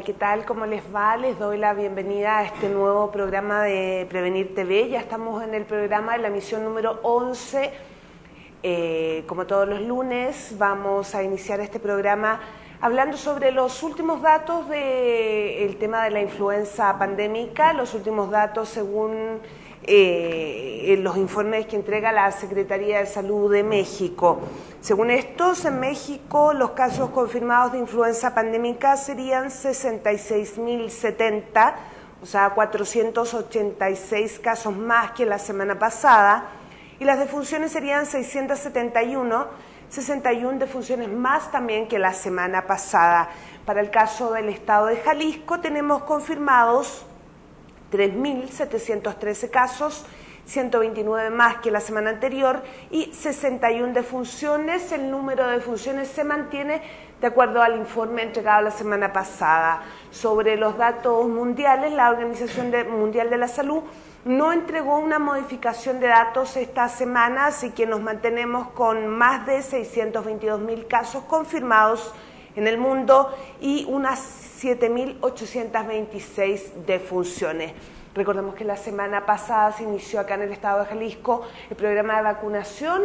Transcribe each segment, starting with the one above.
¿qué tal? ¿Cómo les va? Les doy la bienvenida a este nuevo programa de Prevenir TV. Ya estamos en el programa de la emisión número 11. Como todos los lunes, vamos a iniciar este programa hablando sobre los últimos datos del tema de la influenza pandémica, los últimos datos según los informes que entrega la Secretaría de Salud de México. Según estos, en México los casos confirmados de influenza pandémica serían 66.070, o sea, 486 casos más que la semana pasada, y las defunciones serían 671, 61 defunciones más también que la semana pasada. Para el caso del estado de Jalisco tenemos confirmados 3.713 casos, 129 más que la semana anterior y 61 defunciones. El número de defunciones se mantiene de acuerdo al informe entregado la semana pasada. Sobre los datos mundiales, la Organización Mundial de la Salud no entregó una modificación de datos esta semana, así que nos mantenemos con más de 622.000 casos confirmados en el mundo y unas 7.826 defunciones. Recordemos que la semana pasada se inició acá en el estado de Jalisco el programa de vacunación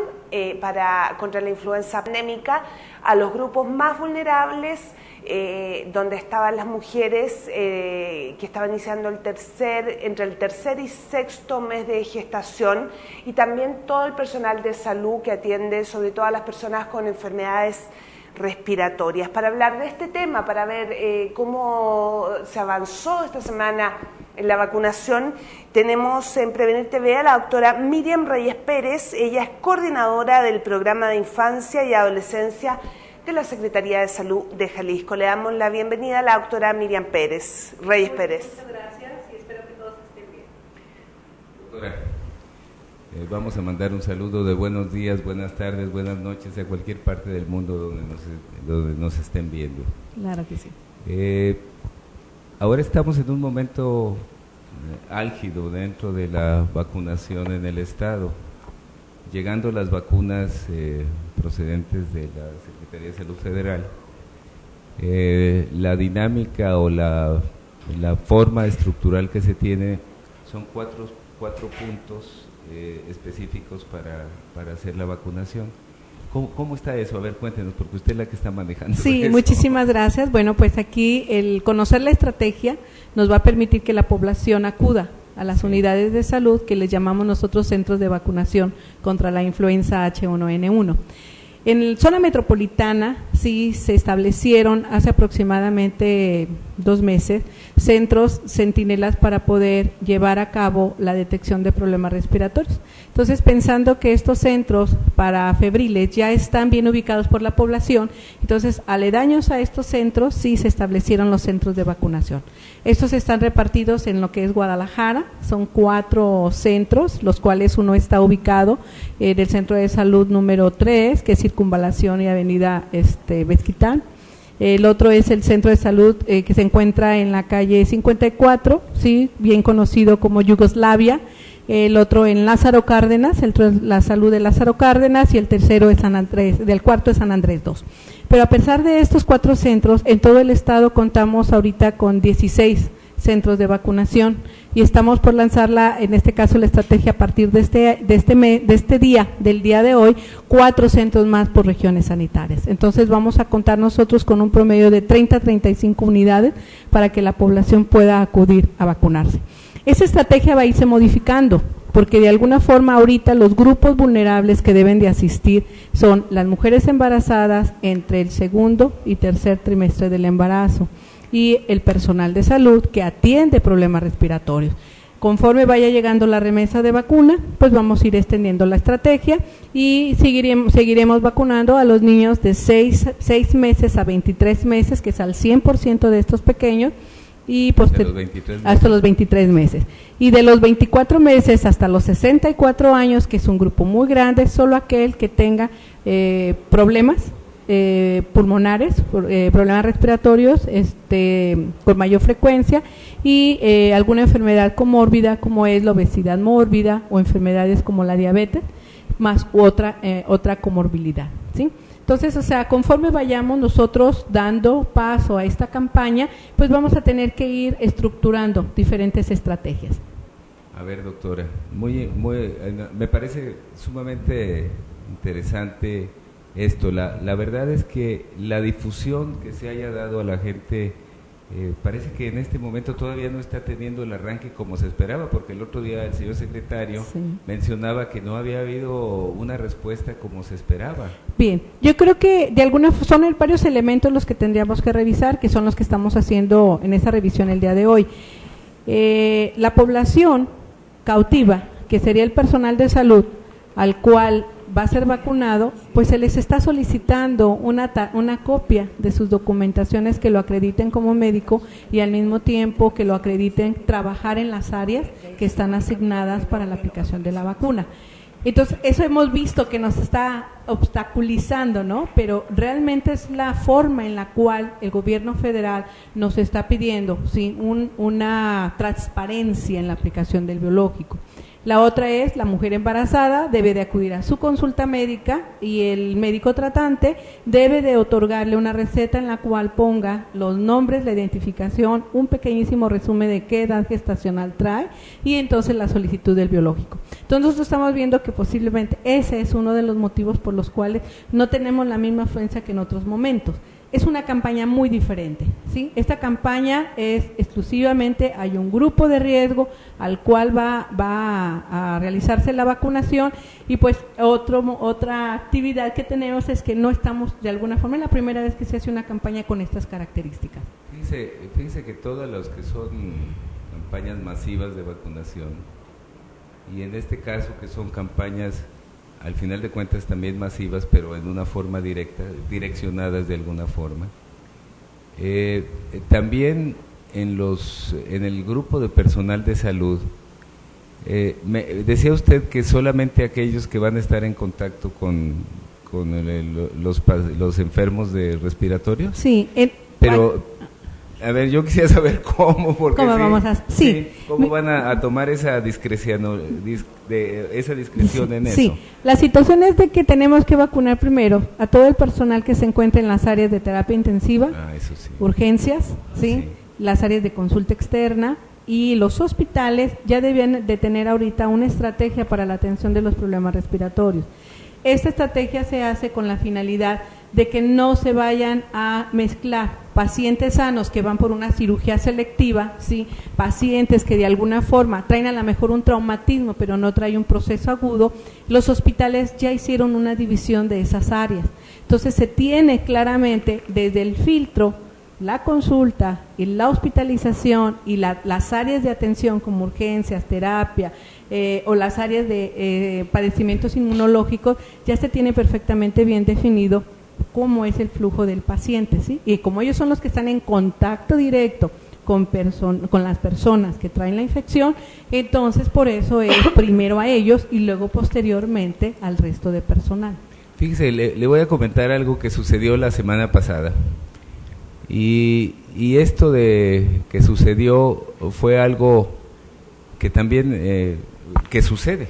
contra la influenza pandémica a los grupos más vulnerables, donde estaban las mujeres que estaban iniciando entre el tercer y sexto mes de gestación, y también todo el personal de salud que atiende sobre todo a las personas con enfermedades respiratorias. Para hablar de este tema, para ver cómo se avanzó esta semana en la vacunación, tenemos en Prevenir TV a la doctora Miriam Reyes Pérez. Ella es coordinadora del programa de infancia y adolescencia de la Secretaría de Salud de Jalisco. Le damos la bienvenida a la doctora Miriam Reyes Pérez. Muchas gracias y espero que todos estén bien. Doctora, vamos a mandar un saludo de buenos días, buenas tardes, buenas noches a cualquier parte del mundo donde nos estén viendo. Claro que sí. Ahora estamos en un momento álgido dentro de la vacunación en el estado, llegando las vacunas procedentes de la Secretaría de Salud Federal. La dinámica o la forma estructural que se tiene son cuatro puntos específicos para hacer la vacunación. ¿Cómo está eso? A ver, cuéntenos, porque usted es la que está manejando. Sí, eso. Muchísimas gracias. Bueno, pues aquí el conocer la estrategia nos va a permitir que la población acuda a las unidades de salud que les llamamos nosotros centros de vacunación contra la influenza H1N1. En la zona metropolitana sí se establecieron hace aproximadamente 2 meses centros centinelas para poder llevar a cabo la detección de problemas respiratorios. Entonces, pensando que estos centros para febriles ya están bien ubicados por la población, entonces aledaños a estos centros sí se establecieron los centros de vacunación. Estos están repartidos en lo que es Guadalajara, son 4 centros, los cuales uno está ubicado en el Centro de Salud número 3, que es Circunvalación y Avenida Mezquitán. El otro es el Centro de Salud que se encuentra en la calle 54, sí, bien conocido como Yugoslavia. El otro en Lázaro Cárdenas, la salud de Lázaro Cárdenas, y el tercero es del cuarto es San Andrés 2. Pero a pesar de estos 4 centros, en todo el estado contamos ahorita con 16 centros de vacunación y estamos por lanzarla, en este caso la estrategia a partir del día de hoy, 4 centros más por regiones sanitarias. Entonces vamos a contar nosotros con un promedio de 30 a 35 unidades para que la población pueda acudir a vacunarse. Esa estrategia va a irse modificando, porque de alguna forma ahorita los grupos vulnerables que deben de asistir son las mujeres embarazadas entre el segundo y tercer trimestre del embarazo y el personal de salud que atiende problemas respiratorios. Conforme vaya llegando la remesa de vacuna, pues vamos a ir extendiendo la estrategia y seguiremos vacunando a los niños de 6 meses a 23 meses, que es al 100% de estos pequeños, y hasta los 23 meses. Y de los 24 meses hasta los 64 años, que es un grupo muy grande, solo aquel que tenga problemas pulmonares, problemas respiratorios con mayor frecuencia y alguna enfermedad comórbida como es la obesidad mórbida o enfermedades como la diabetes, más otra comorbilidad, ¿sí? Entonces, o sea, conforme vayamos nosotros dando paso a esta campaña, pues vamos a tener que ir estructurando diferentes estrategias. A ver, doctora, me parece sumamente interesante esto. La verdad es que la difusión que se haya dado a la gente parece que en este momento todavía no está teniendo el arranque como se esperaba, porque el otro día el señor secretario mencionaba que no había habido una respuesta como se esperaba. Bien, yo creo que de alguna son varios elementos los que tendríamos que revisar, que son los que estamos haciendo en esa revisión el día de hoy. La población cautiva, que sería el personal de salud al cual va a ser vacunado, pues se les está solicitando una copia de sus documentaciones que lo acrediten como médico y al mismo tiempo que lo acrediten trabajar en las áreas que están asignadas para la aplicación de la vacuna. Entonces, eso hemos visto que nos está obstaculizando, ¿no? Pero realmente es la forma en la cual el gobierno federal nos está pidiendo, ¿sí?, una transparencia en la aplicación del biológico. La otra es, la mujer embarazada debe de acudir a su consulta médica y el médico tratante debe de otorgarle una receta en la cual ponga los nombres, la identificación, un pequeñísimo resumen de qué edad gestacional trae y entonces la solicitud del biológico. Entonces nosotros estamos viendo que posiblemente ese es uno de los motivos por los cuales no tenemos la misma afluencia que en otros momentos. Es una campaña muy diferente, ¿sí? Esta campaña es exclusivamente, hay un grupo de riesgo al cual va a realizarse la vacunación y pues otra actividad que tenemos es que no estamos de alguna forma, es la primera vez que se hace una campaña con estas características. Fíjese que todas las que son campañas masivas de vacunación y en este caso que son campañas al final de cuentas también masivas, pero en una forma directa, direccionadas de alguna forma. También en el grupo de personal de salud, decía usted que solamente aquellos que van a estar en contacto con los enfermos de respiratorio. Sí, pero a ver, yo quisiera saber cómo, porque cómo van a tomar esa discreción en eso. Sí, la situación es de que tenemos que vacunar primero a todo el personal que se encuentra en las áreas de terapia intensiva, urgencias, ¿sí? Las áreas de consulta externa y los hospitales ya debían de tener ahorita una estrategia para la atención de los problemas respiratorios. Esta estrategia se hace con la finalidad de que no se vayan a mezclar pacientes sanos que van por una cirugía selectiva, ¿sí?, pacientes que de alguna forma traen a lo mejor un traumatismo pero no traen un proceso agudo. Los hospitales ya hicieron una división de esas áreas, entonces se tiene claramente desde el filtro, la consulta y la hospitalización y las áreas de atención como urgencias, terapia o las áreas de padecimientos inmunológicos, ya se tiene perfectamente bien definido cómo es el flujo del paciente, ¿sí? Y como ellos son los que están en contacto directo con las personas que traen la infección, entonces por eso es primero a ellos y luego posteriormente al resto de personal. Fíjese, le voy a comentar algo que sucedió la semana pasada. Y esto de que sucedió fue algo que también que sucede.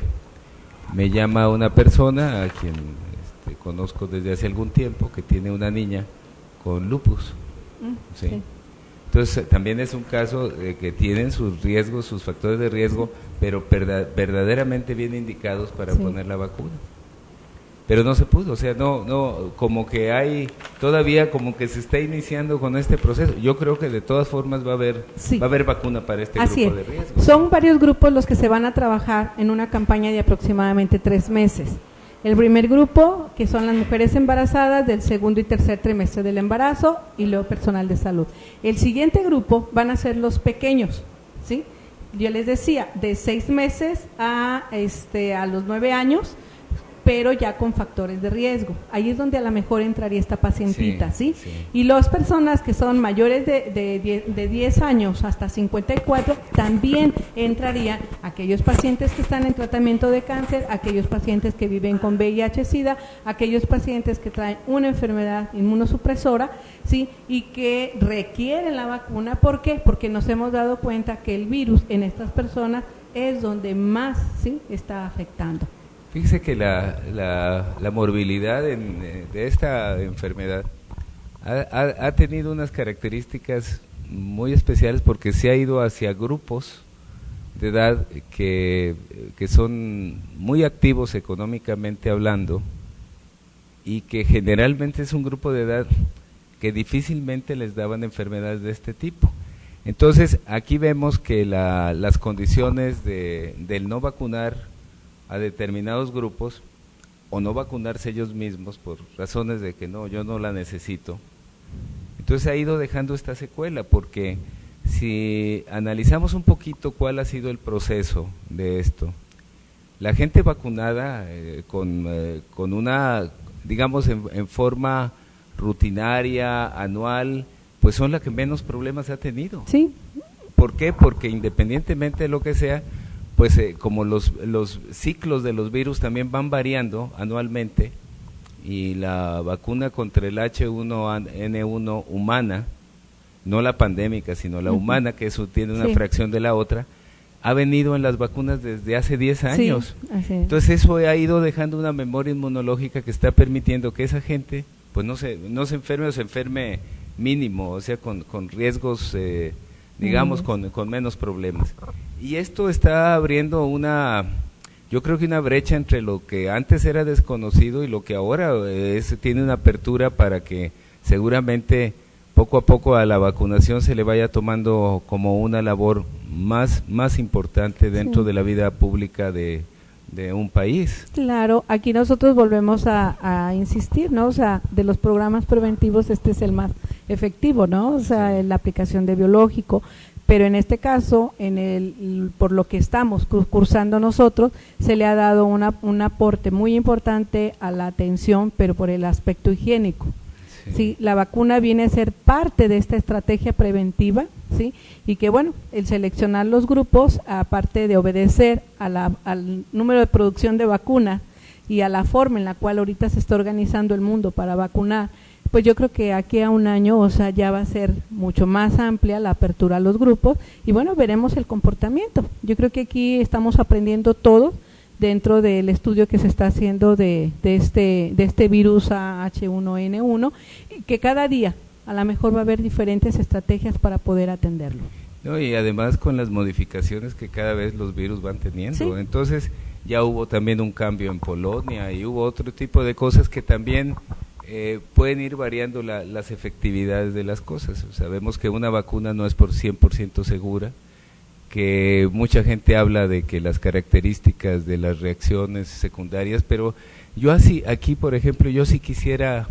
Me llama una persona a quien conozco desde hace algún tiempo que tiene una niña con lupus. ¿Sí? Sí. Entonces también es un caso que tienen sus riesgos, sus factores de riesgo, pero verdaderamente bien indicados para poner la vacuna. Pero no se pudo, o sea, no, como que hay, todavía como que se está iniciando con este proceso. Yo creo que de todas formas va a haber vacuna para este grupo de riesgo. Son varios grupos los que se van a trabajar en una campaña de aproximadamente 3 meses. El primer grupo, que son las mujeres embarazadas del segundo y tercer trimestre del embarazo, y luego personal de salud. El siguiente grupo van a ser los pequeños, ¿sí? Yo les decía, de 6 meses a los 9 años, pero ya con factores de riesgo. Ahí es donde a lo mejor entraría esta pacientita, ¿sí? Sí. Y las personas que son mayores de 10 años hasta 54, también entrarían aquellos pacientes que están en tratamiento de cáncer, aquellos pacientes que viven con VIH-Sida, aquellos pacientes que traen una enfermedad inmunosupresora, ¿sí?, y que requieren la vacuna. ¿Por qué? Porque nos hemos dado cuenta que el virus en estas personas es donde más, ¿sí?, está afectando. Fíjese que la morbilidad de esta enfermedad ha tenido unas características muy especiales porque se ha ido hacia grupos de edad que son muy activos económicamente hablando y que generalmente es un grupo de edad que difícilmente les daban enfermedades de este tipo. Entonces aquí vemos que las condiciones del no vacunar a determinados grupos o no vacunarse ellos mismos por razones de que no, yo no la necesito, entonces ha ido dejando esta secuela, porque si analizamos un poquito cuál ha sido el proceso de esto, la gente vacunada con una, digamos, en forma rutinaria, anual, pues son la que menos problemas ha tenido. Sí. ¿Por qué? Porque independientemente de lo que sea, pues como los ciclos de los virus también van variando anualmente, y la vacuna contra el H1N1 humana, no la pandémica, sino la humana, que eso tiene una fracción de la otra, ha venido en las vacunas desde hace 10 años. Sí, así es. Entonces eso ha ido dejando una memoria inmunológica que está permitiendo que esa gente pues no se enferme, o se enferme mínimo, o sea, con riesgos, digamos, con menos problemas. Y esto está abriendo yo creo que una brecha entre lo que antes era desconocido y lo que ahora tiene una apertura para que seguramente poco a poco a la vacunación se le vaya tomando como una labor más importante dentro de la vida pública de un país. Claro, aquí nosotros volvemos a insistir, ¿no? O sea, de los programas preventivos este es el más efectivo, ¿no? O sea, la aplicación de biológico, pero en este caso, por lo que estamos cursando nosotros, se le ha dado un aporte muy importante a la atención, pero por el aspecto higiénico. Sí, la vacuna viene a ser parte de esta estrategia preventiva, ¿sí? Y que bueno, el seleccionar los grupos, aparte de obedecer al número de producción de vacunas y a la forma en la cual ahorita se está organizando el mundo para vacunar, pues yo creo que aquí a un año, o sea, ya va a ser mucho más amplia la apertura a los grupos y bueno, veremos el comportamiento. Yo creo que aquí estamos aprendiendo todos dentro del estudio que se está haciendo de este virus H1N1, que cada día a lo mejor va a haber diferentes estrategias para poder atenderlo. No, y además con las modificaciones que cada vez los virus van teniendo. ¿Sí? Entonces ya hubo también un cambio en Polonia y hubo otro tipo de cosas que también pueden ir variando las efectividades de las cosas. Sabemos que una vacuna no es por 100% segura, que mucha gente habla de que las características de las reacciones secundarias, pero yo aquí por ejemplo, yo sí quisiera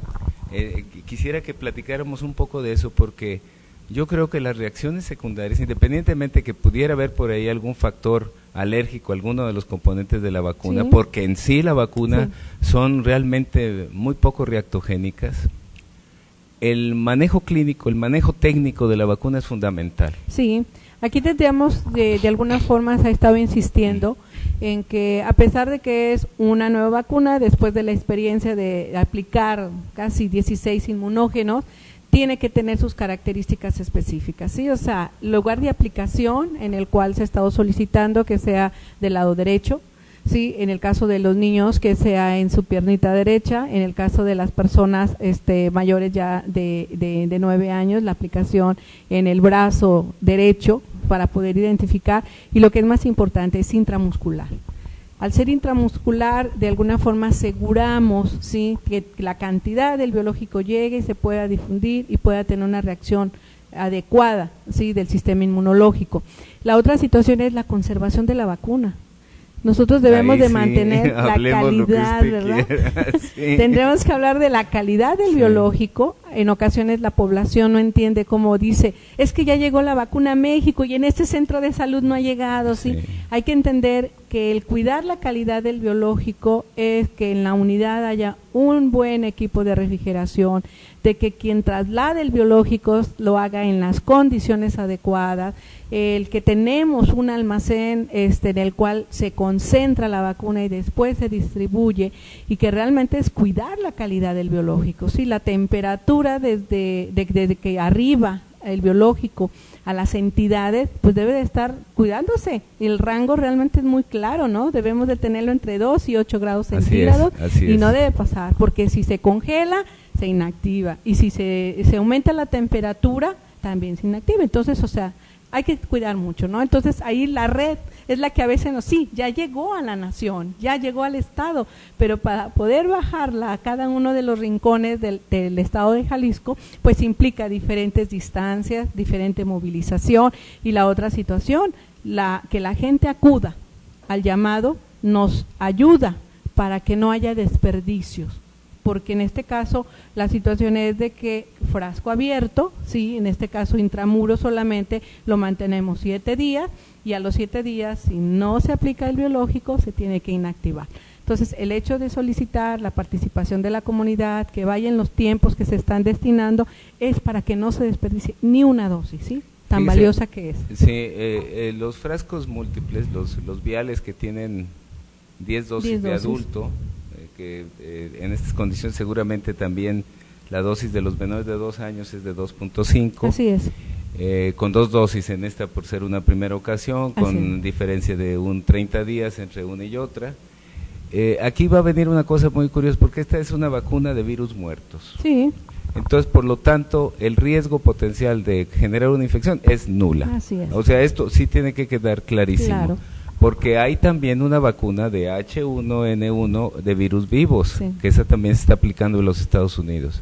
que platicáramos un poco de eso, porque yo creo que las reacciones secundarias, independientemente que pudiera haber por ahí algún factor alérgico a alguno de los componentes de la vacuna, porque en sí la vacuna son realmente muy poco reactogénicas, el manejo clínico, el manejo técnico de la vacuna es fundamental. Sí. Aquí tendríamos, de alguna forma, se ha estado insistiendo en que a pesar de que es una nueva vacuna, después de la experiencia de aplicar casi 16 inmunógenos, tiene que tener sus características específicas, ¿sí? O sea, lugar de aplicación en el cual se ha estado solicitando que sea del lado derecho, ¿sí? En el caso de los niños que sea en su piernita derecha, en el caso de las personas mayores ya de 9 años, la aplicación en el brazo derecho para poder identificar, y lo que es más importante es intramuscular. Al ser intramuscular, de alguna forma aseguramos, ¿sí?, que la cantidad del biológico llegue y se pueda difundir y pueda tener una reacción adecuada, ¿sí?, del sistema inmunológico. La otra situación es la conservación de la vacuna. Nosotros debemos de mantener la calidad, ¿verdad? Tendremos que hablar de la calidad del biológico. En ocasiones la población no entiende, cómo dice, es que ya llegó la vacuna a México y en este centro de salud no ha llegado, ¿sí? Hay que entender que el cuidar la calidad del biológico es que en la unidad haya un buen equipo de refrigeración, de que quien traslade el biológico lo haga en las condiciones adecuadas, el que tenemos un almacén en el cual se concentra la vacuna y después se distribuye, y que realmente es cuidar la calidad del biológico, ¿sí? La temperatura desde que arriba el biológico a las entidades, pues debe de estar cuidándose. El rango realmente es muy claro, ¿no? Debemos de tenerlo entre 2 y 8 grados centígrados y no debe pasar, porque si se congela, se inactiva, y si se aumenta la temperatura, también se inactiva. Entonces, o sea, hay que cuidar mucho, ¿no? Entonces, ahí la red es la que a veces sí, ya llegó a la nación, ya llegó al estado, pero para poder bajarla a cada uno de los rincones del estado de Jalisco, pues implica diferentes distancias, diferente movilización, y la otra situación, que la gente acuda al llamado, nos ayuda para que no haya desperdicios, porque en este caso la situación es de que frasco abierto, sí, en este caso intramuro solamente lo mantenemos 7 días, y a los 7 días, si no se aplica el biológico, se tiene que inactivar. Entonces, el hecho de solicitar la participación de la comunidad, que vaya en los tiempos que se están destinando, es para que no se desperdicie ni una dosis, ¿sí? Tan valiosa que es. Sí, los frascos múltiples, los viales que tienen 10 dosis de adulto, que en estas condiciones seguramente también la dosis de los menores de 2 años es de 2.5. Así es. Con 2 dosis en esta por ser una primera ocasión, con diferencia de 30 días entre una y otra. Aquí va a venir una cosa muy curiosa, porque esta es una vacuna de virus muertos. Sí. Entonces, por lo tanto, el riesgo potencial de generar una infección es nula. Así es. O sea, esto sí tiene que quedar clarísimo. Claro. Porque hay también una vacuna de H1N1 de virus vivos, sí, que esa también se está aplicando en los Estados Unidos.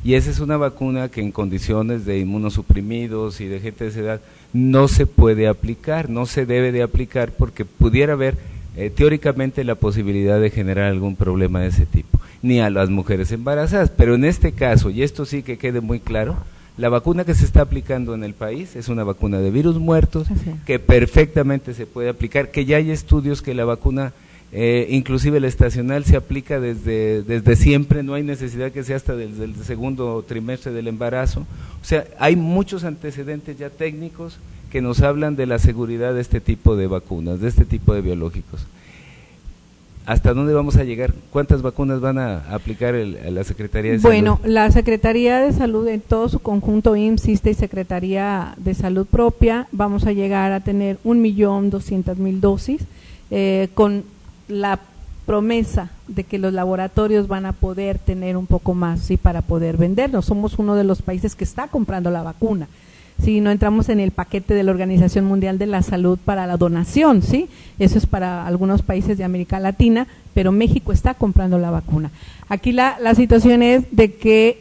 Y esa es una vacuna que en condiciones de inmunosuprimidos y de gente de esa edad no se puede aplicar, no se debe de aplicar, porque pudiera haber teóricamente la posibilidad de generar algún problema de ese tipo, ni a las mujeres embarazadas. Pero en este caso, y esto sí que quede muy claro, la vacuna que se está aplicando en el país es una vacuna de virus muertos, que perfectamente se puede aplicar, que ya hay estudios que la vacuna, inclusive la estacional, se aplica desde siempre, no hay necesidad que sea hasta desde el segundo trimestre del embarazo. O sea, hay muchos antecedentes ya técnicos que nos hablan de la seguridad de este tipo de vacunas, de este tipo de biológicos. ¿Hasta dónde vamos a llegar? ¿Cuántas vacunas van a aplicar la Secretaría de Salud? Bueno, la Secretaría de Salud en todo su conjunto, IMSS, ISSSTE y Secretaría de Salud propia, vamos a llegar a tener 1.200.000 dosis, con la promesa de que los laboratorios van a poder tener un poco más, sí, para poder vendernos. Somos uno de los países que está comprando la vacuna. Sí, no entramos en el paquete de la Organización Mundial de la Salud para la donación, ¿sí? Eso es para algunos países de América Latina, pero México está comprando la vacuna. Aquí la situación es de que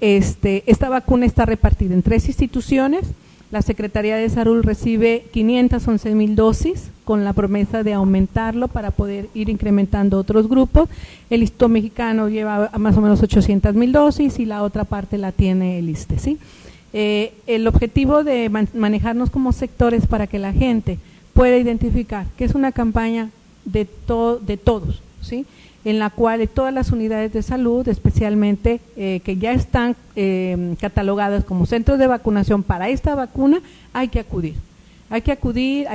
esta vacuna está repartida en 3 instituciones. La Secretaría de Salud recibe 511.000 dosis con la promesa de aumentarlo para poder ir incrementando otros grupos. El Instituto Mexicano lleva más o menos 800.000 dosis y la otra parte la tiene el ISSSTE, ¿sí? El objetivo de manejarnos como sectores para que la gente pueda identificar que es una campaña de todos, ¿sí? En la cual todas las unidades de salud, especialmente que ya están catalogadas como centros de vacunación para esta vacuna, hay que acudir, hay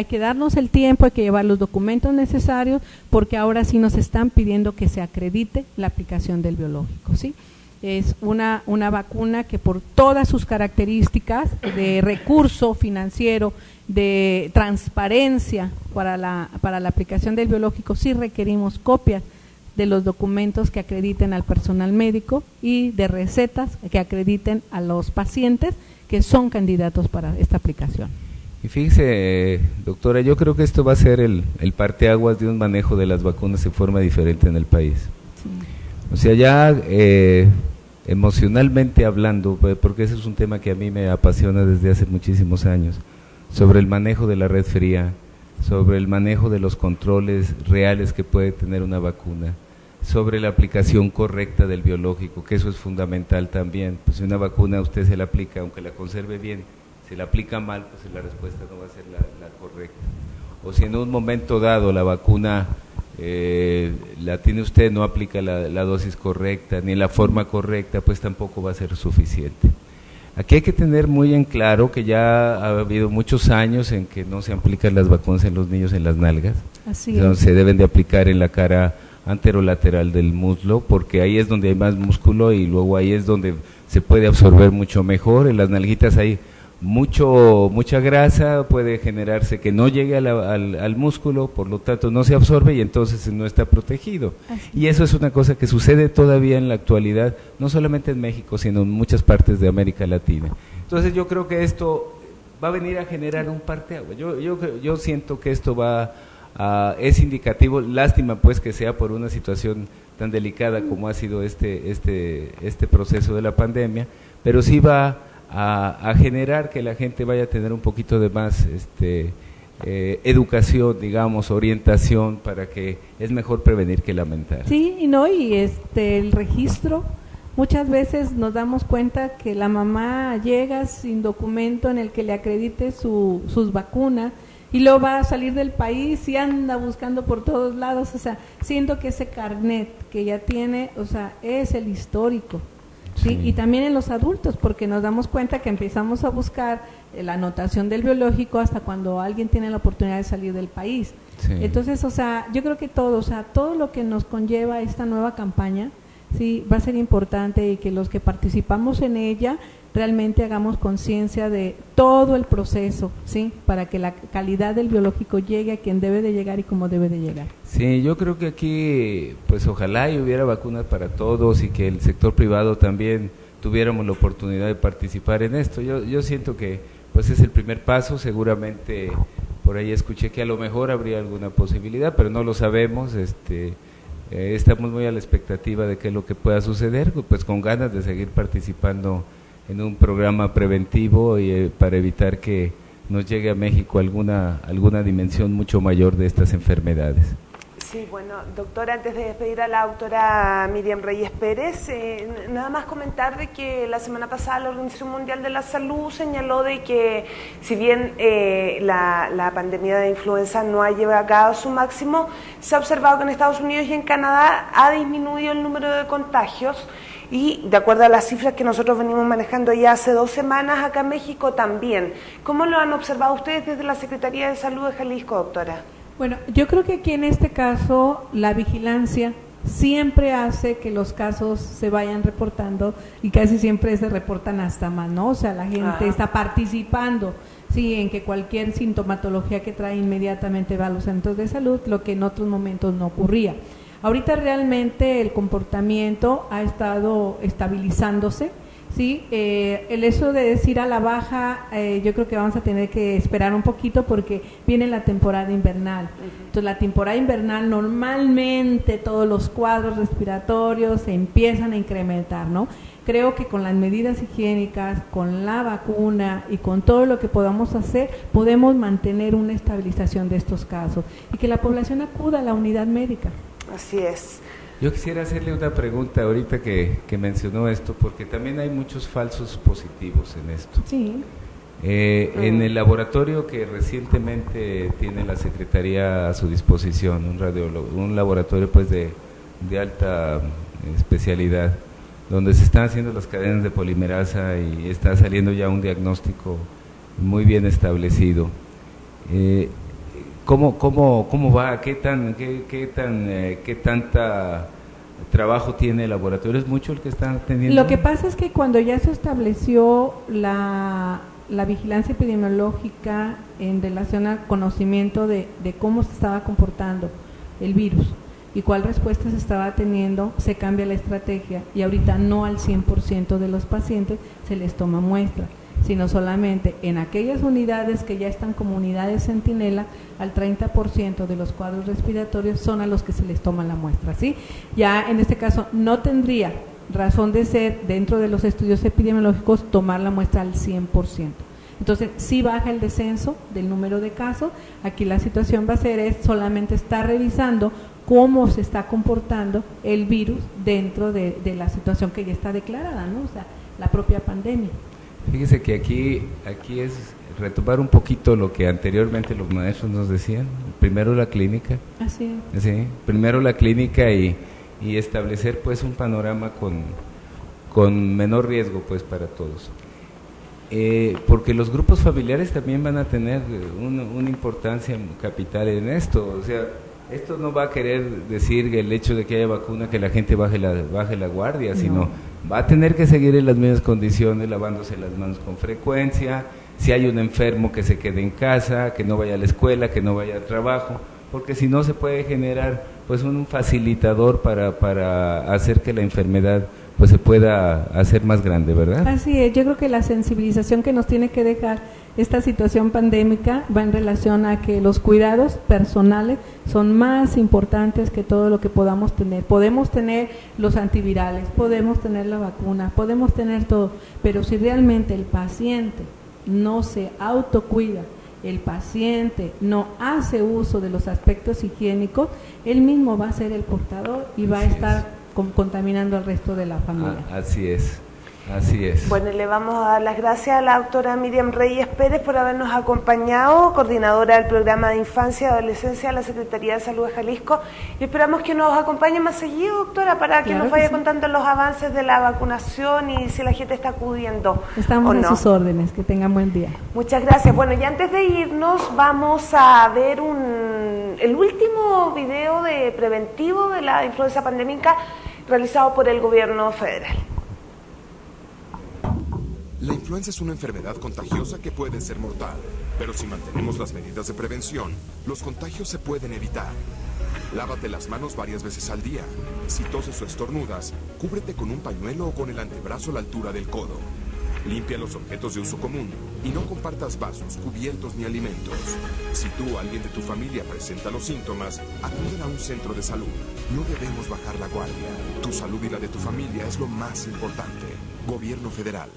que darnos el tiempo, hay que llevar los documentos necesarios, porque ahora sí nos están pidiendo que se acredite la aplicación del biológico, ¿sí? Es una vacuna que por todas sus características de recurso financiero, de transparencia para la aplicación del biológico, sí requerimos copias de los documentos que acrediten al personal médico y de recetas que acrediten a los pacientes que son candidatos para esta aplicación. Y fíjese, doctora, yo creo que esto va a ser el parteaguas de un manejo de las vacunas de forma diferente en el país. Sí. O sea, ya emocionalmente hablando, porque ese es un tema que a mí me apasiona desde hace muchísimos años, sobre el manejo de la red fría, sobre el manejo de los controles reales que puede tener una vacuna, sobre la aplicación correcta del biológico, que eso es fundamental también. Pues si una vacuna usted se la aplica, aunque la conserve bien, si la aplica mal, pues la respuesta no va a ser la correcta. O si en un momento dado la vacuna la tiene usted, no aplica la dosis correcta, ni la forma correcta, pues tampoco va a ser suficiente. Aquí hay que tener muy en claro que ya ha habido muchos años en que no se aplican las vacunas en los niños en las nalgas. Así es. Se deben de aplicar en la cara anterolateral del muslo, porque ahí es donde hay más músculo y luego ahí es donde se puede absorber mucho mejor. En las nalguitas hay mucha grasa, puede generarse que no llegue al músculo, por lo tanto no se absorbe y entonces no está protegido. Y eso es una cosa que sucede todavía en la actualidad, no solamente en México, sino en muchas partes de América Latina. Entonces yo creo que esto va a venir a generar un parteaguas. Yo siento que esto es indicativo, lástima pues que sea por una situación tan delicada como ha sido este proceso de la pandemia, pero sí va a generar que la gente vaya a tener un poquito de más educación, digamos, orientación, para que es mejor prevenir que lamentar. Sí, y el registro, muchas veces nos damos cuenta que la mamá llega sin documento en el que le acredite sus vacunas, y luego va a salir del país y anda buscando por todos lados, o sea, siento que ese carnet que ya tiene, o sea, es el histórico. ¿sí? Y también en los adultos, porque nos damos cuenta que empezamos a buscar la anotación del biológico hasta cuando alguien tiene la oportunidad de salir del país. Sí. Entonces, o sea, yo creo que todo lo que nos conlleva esta nueva campaña, sí, va a ser importante, y que los que participamos en ella realmente hagamos conciencia de todo el proceso, sí, para que la calidad del biológico llegue a quien debe de llegar y como debe de llegar. Sí, yo creo que aquí, pues ojalá y hubiera vacunas para todos, y que el sector privado también tuviéramos la oportunidad de participar en esto. Yo siento que pues es el primer paso. Seguramente por ahí escuché que a lo mejor habría alguna posibilidad, pero no lo sabemos. Estamos muy a la expectativa de qué es lo que pueda suceder, pues con ganas de seguir participando en un programa preventivo y para evitar que nos llegue a México alguna dimensión mucho mayor de estas enfermedades. Sí, bueno, doctora, antes de despedir a la doctora Miriam Reyes Pérez, nada más comentar de que la semana pasada la Organización Mundial de la Salud señaló de que si bien la pandemia de influenza no ha llegado a su máximo, se ha observado que en Estados Unidos y en Canadá ha disminuido el número de contagios, y de acuerdo a las cifras que nosotros venimos manejando ya hace 2 semanas, acá en México también. ¿Cómo lo han observado ustedes desde la Secretaría de Salud de Jalisco, doctora? Bueno, yo creo que aquí en este caso la vigilancia siempre hace que los casos se vayan reportando, y casi siempre se reportan hasta más, ¿no? O sea, la gente está participando, sí, en que cualquier sintomatología que trae inmediatamente va a los centros de salud, lo que en otros momentos no ocurría. Ahorita realmente el comportamiento ha estado estabilizándose, ¿sí? El eso de decir a la baja, yo creo que vamos a tener que esperar un poquito, porque viene la temporada invernal. Entonces, la temporada invernal normalmente todos los cuadros respiratorios se empiezan a incrementar, ¿no? Creo que con las medidas higiénicas, con la vacuna y con todo lo que podamos hacer, podemos mantener una estabilización de estos casos, y que la población acuda a la unidad médica. Así es. Yo quisiera hacerle una pregunta ahorita que mencionó esto, porque también hay muchos falsos positivos en esto. Sí. En el laboratorio que recientemente tiene la Secretaría a su disposición, un laboratorio pues de alta especialidad, donde se están haciendo las cadenas de polimerasa y está saliendo ya un diagnóstico muy bien establecido. ¿Cómo va? ¿Qué tanta trabajo tiene el laboratorio? ¿Es mucho el que están teniendo? Lo que pasa es que cuando ya se estableció la vigilancia epidemiológica en relación al conocimiento de cómo se estaba comportando el virus y cuál respuesta se estaba teniendo, se cambia la estrategia, y ahorita no al 100% de los pacientes se les toma muestra, sino solamente en aquellas unidades que ya están como unidades centinela, al 30% de los cuadros respiratorios son a los que se les toma la muestra, ¿sí? Ya en este caso no tendría razón de ser, dentro de los estudios epidemiológicos, tomar la muestra al 100%. Entonces, sí baja el descenso del número de casos. Aquí la situación va a ser solamente estar revisando cómo se está comportando el virus dentro de la situación que ya está declarada, ¿no? O sea, la propia pandemia. Fíjese que aquí es retomar un poquito lo que anteriormente los maestros nos decían. Primero la clínica. Así es. Sí, primero la clínica y establecer pues un panorama con menor riesgo pues para todos. Porque los grupos familiares también van a tener una importancia capital en esto. O sea, esto no va a querer decir el hecho de que haya vacuna que la gente baje la guardia, sino va a tener que seguir en las mismas condiciones, lavándose las manos con frecuencia, si hay un enfermo que se quede en casa, que no vaya a la escuela, que no vaya al trabajo, porque si no se puede generar pues un facilitador para hacer que la enfermedad pues se pueda hacer más grande, ¿verdad? Así es, yo creo que la sensibilización que nos tiene que dejar esta situación pandémica va en relación a que los cuidados personales son más importantes que todo lo que podamos tener. Podemos tener los antivirales, podemos tener la vacuna, podemos tener todo, pero si realmente el paciente no se autocuida, el paciente no hace uso de los aspectos higiénicos, él mismo va a ser el portador y va a estar contaminando al resto de la familia. Así es, así es. Bueno, le vamos a dar las gracias a la doctora Miriam Reyes Pérez por habernos acompañado, coordinadora del programa de infancia y adolescencia de la Secretaría de Salud de Jalisco, y esperamos que nos acompañe más seguido, doctora, para que nos vaya contando los avances de la vacunación y si la gente está acudiendo. Estamos a sus órdenes, que tengan buen día. Muchas gracias. Bueno, y antes de irnos vamos a ver el último video de preventivo de la influenza pandémica realizado por el gobierno federal. La influenza es una enfermedad contagiosa que puede ser mortal, pero si mantenemos las medidas de prevención, los contagios se pueden evitar. Lávate las manos varias veces al día. Si toses o estornudas, cúbrete con un pañuelo o con el antebrazo a la altura del codo. Limpia los objetos de uso común y no compartas vasos, cubiertos ni alimentos. Si tú o alguien de tu familia presenta los síntomas, acuden a un centro de salud. No debemos bajar la guardia. Tu salud y la de tu familia es lo más importante. Gobierno federal.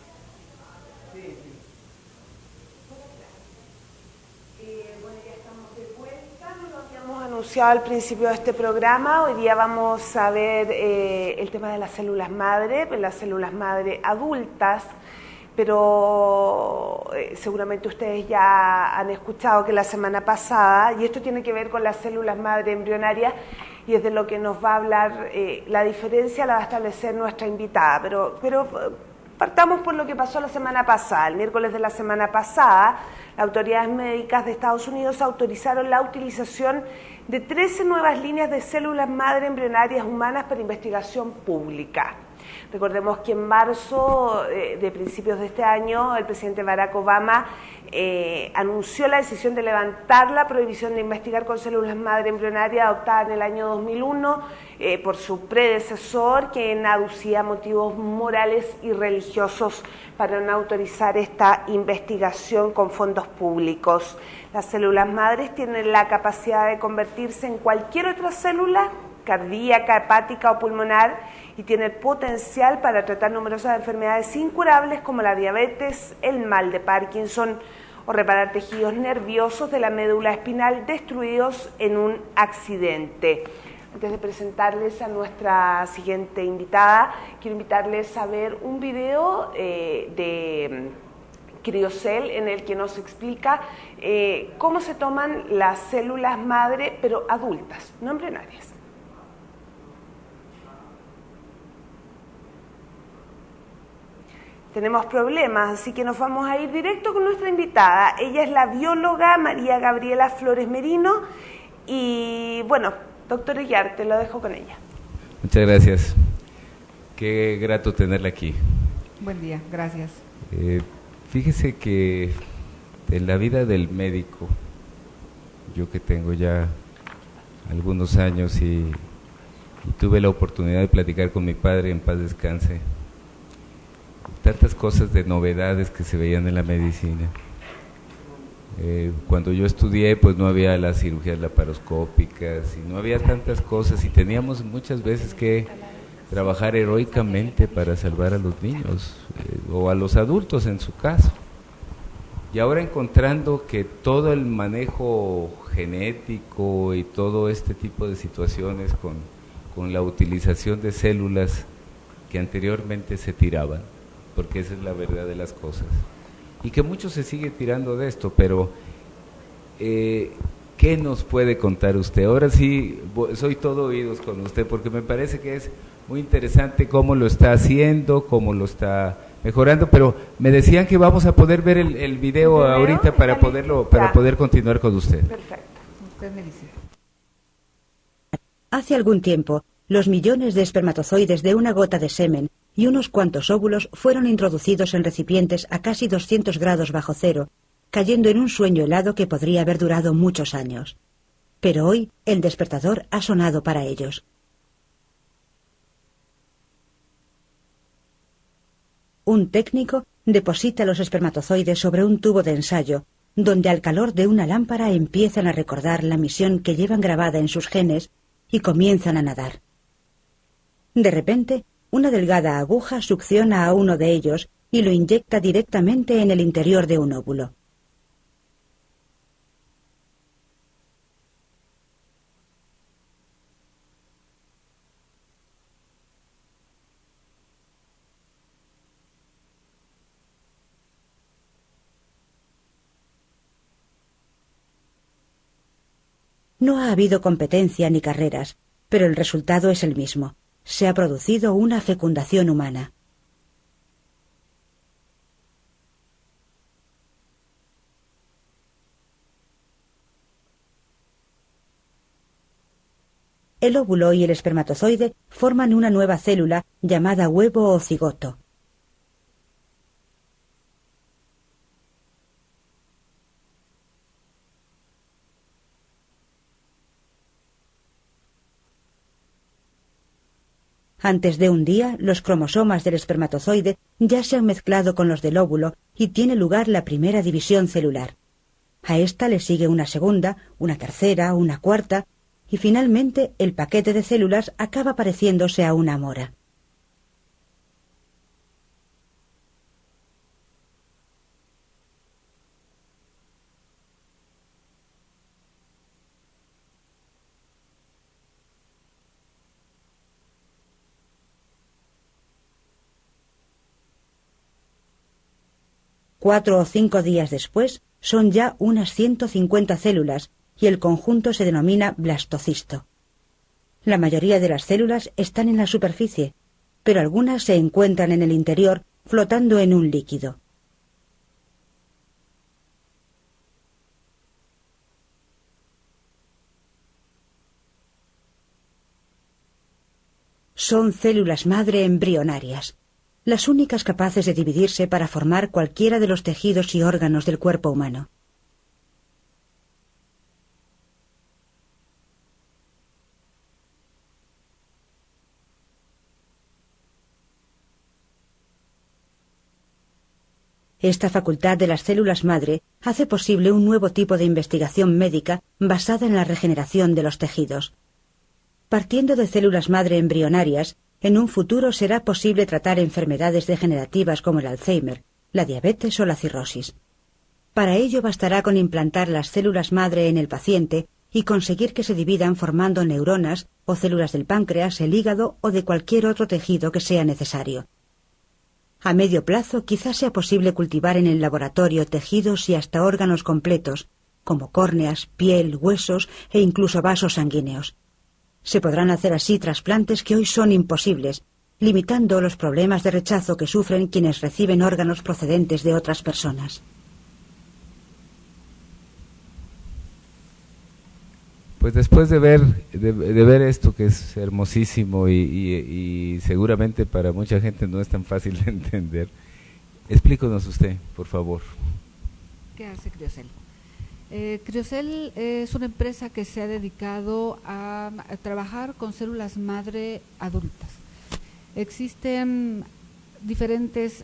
Bueno, ya estamos de vuelta, lo habíamos anunciado al principio de este programa. Hoy día vamos a ver el tema de las células madre adultas, pero seguramente ustedes ya han escuchado que la semana pasada, y esto tiene que ver con las células madre embrionarias, y es de lo que nos va a hablar, la diferencia la va a establecer nuestra invitada, pero partamos por lo que pasó la semana pasada. El miércoles de la semana pasada, las autoridades médicas de Estados Unidos autorizaron la utilización de 13 nuevas líneas de células madre embrionarias humanas para investigación pública. Recordemos que en marzo de principios de este año, el presidente Barack Obama anunció la decisión de levantar la prohibición de investigar con células madre embrionarias adoptada en el año 2001 por su predecesor, quien aducía motivos morales y religiosos para no autorizar esta investigación con fondos públicos. Las células madres tienen la capacidad de convertirse en cualquier otra célula, cardíaca, hepática o pulmonar, y tiene el potencial para tratar numerosas enfermedades incurables como la diabetes, el mal de Parkinson o reparar tejidos nerviosos de la médula espinal destruidos en un accidente. Antes de presentarles a nuestra siguiente invitada, quiero invitarles a ver un video de Criocell en el que nos explica cómo se toman las células madre, pero adultas, no embrionarias. Tenemos problemas, así que nos vamos a ir directo con nuestra invitada. Ella es la bióloga María Gabriela Flores Merino y, bueno, doctor Iyar, te lo dejo con ella. Muchas gracias. Qué grato tenerla aquí. Buen día, gracias. Fíjese que en la vida del médico, yo que tengo ya algunos años y tuve la oportunidad de platicar con mi padre, en paz descanse, tantas cosas de novedades que se veían en la medicina. Cuando yo estudié, pues no había las cirugías laparoscópicas y no había tantas cosas y teníamos muchas veces que trabajar heroicamente para salvar a los niños o a los adultos en su caso. Y ahora encontrando que todo el manejo genético y todo este tipo de situaciones con la utilización de células que anteriormente se tiraban, porque esa es la verdad de las cosas, y que mucho se sigue tirando de esto, pero ¿qué nos puede contar usted? Ahora sí, soy todo oídos con usted, porque me parece que es muy interesante cómo lo está haciendo, cómo lo está mejorando, pero me decían que vamos a poder ver el video ahorita para poder continuar con usted. Perfecto. Usted me dice. Hace algún tiempo, los millones de espermatozoides de una gota de semen y unos cuantos óvulos fueron introducidos en recipientes a casi 200 grados bajo cero, cayendo en un sueño helado que podría haber durado muchos años. Pero hoy el despertador ha sonado para ellos. Un técnico deposita los espermatozoides sobre un tubo de ensayo, donde al calor de una lámpara empiezan a recordar la misión que llevan grabada en sus genes y comienzan a nadar. De repente, una delgada aguja succiona a uno de ellos y lo inyecta directamente en el interior de un óvulo. No ha habido competencia ni carreras, pero el resultado es el mismo. Se ha producido una fecundación humana. El óvulo y el espermatozoide forman una nueva célula llamada huevo o cigoto. Antes de un día, los cromosomas del espermatozoide ya se han mezclado con los del óvulo y tiene lugar la primera división celular. A esta le sigue una segunda, una tercera, una cuarta, y finalmente el paquete de células acaba pareciéndose a una mora. Cuatro o 5 días después, son ya unas 150 células y el conjunto se denomina blastocisto. La mayoría de las células están en la superficie, pero algunas se encuentran en el interior flotando en un líquido. Son células madre embrionarias, las únicas capaces de dividirse para formar cualquiera de los tejidos y órganos del cuerpo humano. Esta facultad de las células madre hace posible un nuevo tipo de investigación médica basada en la regeneración de los tejidos. Partiendo de células madre embrionarias, en un futuro será posible tratar enfermedades degenerativas como el Alzheimer, la diabetes o la cirrosis. Para ello bastará con implantar las células madre en el paciente y conseguir que se dividan formando neuronas o células del páncreas, el hígado o de cualquier otro tejido que sea necesario. A medio plazo quizás sea posible cultivar en el laboratorio tejidos y hasta órganos completos, como córneas, piel, huesos e incluso vasos sanguíneos. Se podrán hacer así trasplantes que hoy son imposibles, limitando los problemas de rechazo que sufren quienes reciben órganos procedentes de otras personas. Pues después de ver esto, que es hermosísimo y seguramente para mucha gente no es tan fácil de entender, explícanos usted, por favor. ¿Qué hace Criocel? Criocel es una empresa que se ha dedicado a trabajar con células madre adultas. Existen diferentes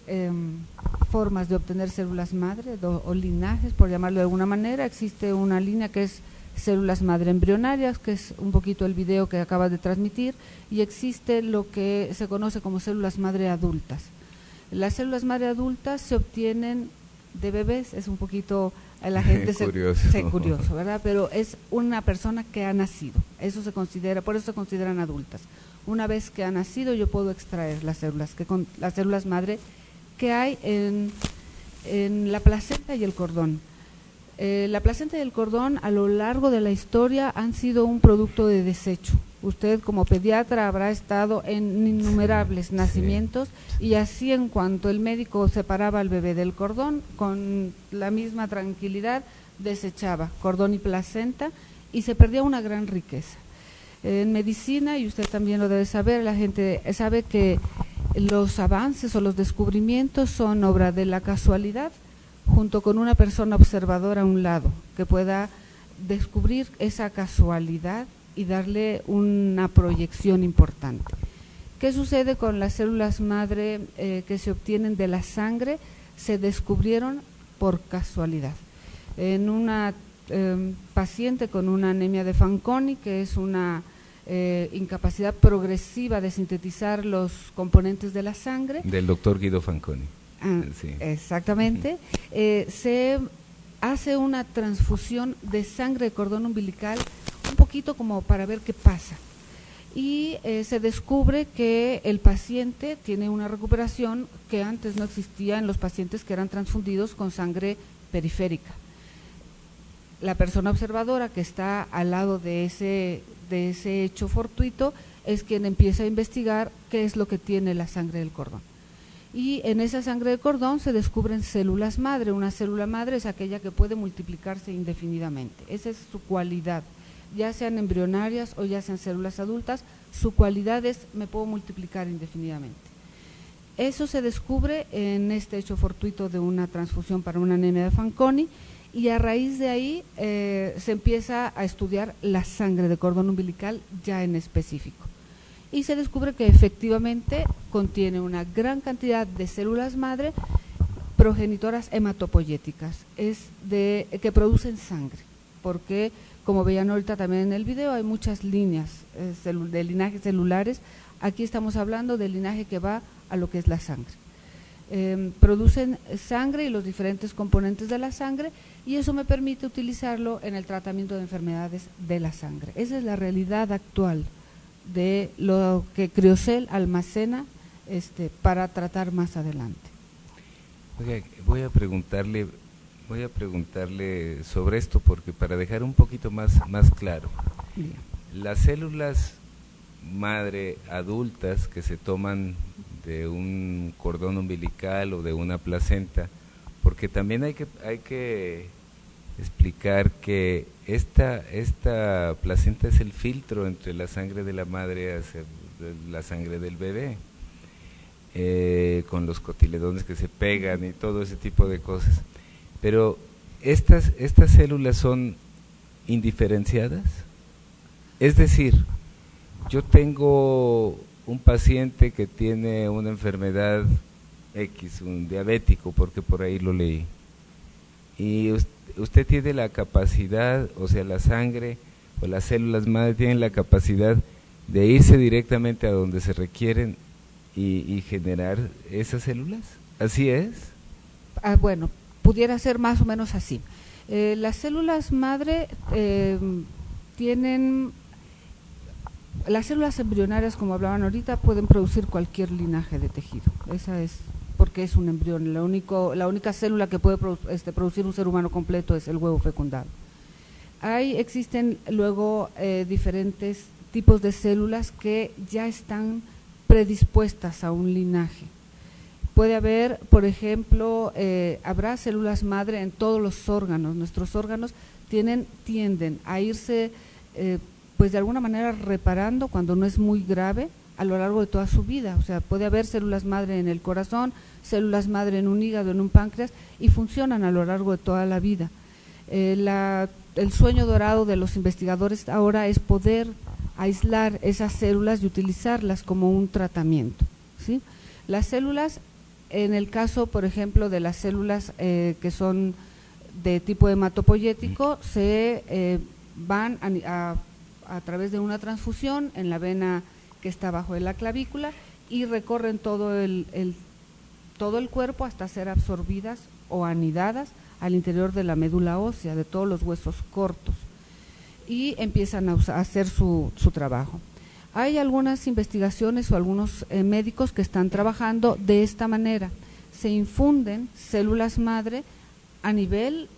formas de obtener células madre o linajes, por llamarlo de alguna manera. Existe una línea que es células madre embrionarias, que es un poquito el video que acabas de transmitir, y existe lo que se conoce como células madre adultas. Las células madre adultas se obtienen de bebés, es un poquito, la gente curioso, ¿verdad? Pero es una persona que ha nacido, eso se considera, por eso se consideran adultas. Una vez que ha nacido yo puedo extraer las células madre que hay en la placenta y el cordón. La placenta y el cordón a lo largo de la historia han sido un producto de desecho. Usted como pediatra habrá estado en innumerables nacimientos, y así en cuanto el médico separaba al bebé del cordón, con la misma tranquilidad desechaba cordón y placenta y se perdía una gran riqueza. En medicina, y usted también lo debe saber, la gente sabe que Los avances o los descubrimientos son obra de la casualidad, junto con una persona observadora a un lado, que pueda descubrir esa casualidad y darle una proyección importante. ¿Qué sucede con las células madre que se obtienen de la sangre? Se descubrieron por casualidad. En una paciente con una anemia de Fanconi, que es una incapacidad progresiva de sintetizar los componentes de la sangre. Del doctor Guido Fanconi. Sí. Exactamente. Se hace una transfusión de sangre de cordón umbilical, un poquito como para ver qué pasa. Y se descubre que el paciente tiene una recuperación que antes no existía en los pacientes que eran transfundidos con sangre periférica. La persona observadora que está al lado de ese hecho fortuito es quien empieza a investigar qué es lo que tiene la sangre del cordón. Y en esa sangre de cordón se descubren células madre. Una célula madre es aquella que puede multiplicarse indefinidamente. Esa es su cualidad. Ya sean embrionarias o ya sean células adultas, su cualidad es me puedo multiplicar indefinidamente. Eso se descubre en este hecho fortuito de una transfusión para una anemia de Fanconi, y a raíz de ahí se empieza a estudiar la sangre de cordón umbilical ya en específico. Y se descubre que efectivamente contiene una gran cantidad de células madre progenitoras hematopoyéticas, que producen sangre, porque como veían ahorita también en el video, hay muchas líneas de linajes celulares. Aquí estamos hablando del linaje que va a lo que es la sangre. Producen sangre y los diferentes componentes de la sangre, y eso me permite utilizarlo en el tratamiento de enfermedades de la sangre. Esa es la realidad actual de lo que Criocel almacena para tratar más adelante. Oiga, voy a preguntarle sobre esto, porque para dejar un poquito más claro, Bien. Las células madre adultas que se toman de un cordón umbilical o de una placenta, porque también hay que explicar que esta placenta es el filtro entre la sangre de la madre hacia la sangre del bebé, con los cotiledones que se pegan y todo ese tipo de cosas. Pero estas células son indiferenciadas, es decir, yo tengo un paciente que tiene una enfermedad X, un diabético, porque por ahí lo leí, y usted tiene la capacidad, o sea, la sangre o las células madre tienen la capacidad de irse directamente a donde se requieren y generar esas células. ¿Así es? Bueno, pudiera ser más o menos así. Las células madre tienen... Las células embrionarias, como hablaban ahorita, pueden producir cualquier linaje de tejido. Esa es porque es un embrión. La única célula que puede producir un ser humano completo es el huevo fecundado. Existen luego diferentes tipos de células que ya están predispuestas a un linaje. Puede haber, por ejemplo, habrá células madre en todos los órganos. Nuestros órganos tienden a irse pues de alguna manera reparando cuando no es muy grave a lo largo de toda su vida. O sea, puede haber células madre en el corazón, células madre en un hígado, en un páncreas, y funcionan a lo largo de toda la vida. El sueño dorado de los investigadores ahora es poder aislar esas células y utilizarlas como un tratamiento, ¿sí? Las células, en el caso, por ejemplo, de las células que son de tipo hematopoyético, se van a través de una transfusión en la vena que está abajo de la clavícula y recorren todo el cuerpo hasta ser absorbidas o anidadas al interior de la médula ósea, de todos los huesos cortos, y empiezan a hacer su trabajo. Hay algunas investigaciones o algunos médicos que están trabajando de esta manera. Se infunden células madre a nivel